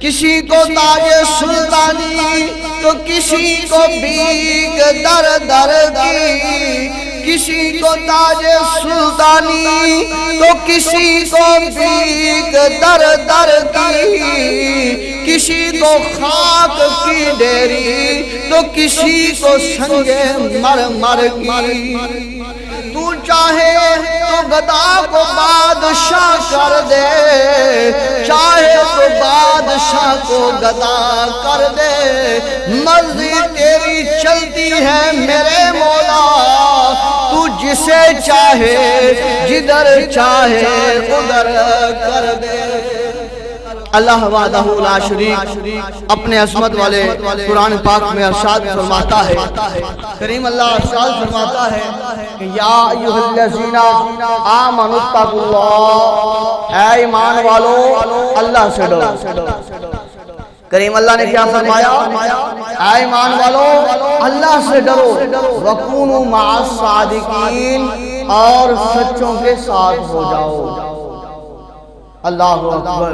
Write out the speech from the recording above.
کسی کو تاج سلطانی تو کسی کو بھیک در در کی، کسی کو تاج سلطانی تو کسی کو بھیک در در کی، کسی کو خاک کی ڈیری تو کسی کو سنگ مرمر کی۔ تو چاہے تو گدا کو بادشاہ کر دے، چاہے تو بادشاہ کو گدا کر دے، مرضی تیری چلتی ہے میرے مولا، تو جسے چاہے جدھر چاہے ادھر کر دے۔ اللہ وحدہ لا شریک اپنے عظمت والے قرآن پاک میں ارشاد فرماتا ہے، کریم اللہ ارشاد فرماتا ہے کہ یا ایھا الذین آمنوا اتقوا اللہ، اے ایمان والو اللہ سے ڈرو۔ کریم اللہ نے کیا فرمایا؟ اے ایمان والو اللہ سے ڈرو، وَكُونُوا مَعَ الصَّادِقِينَ، اور سچوں کے ساتھ ہو جاؤ۔ اللہ اکبر۔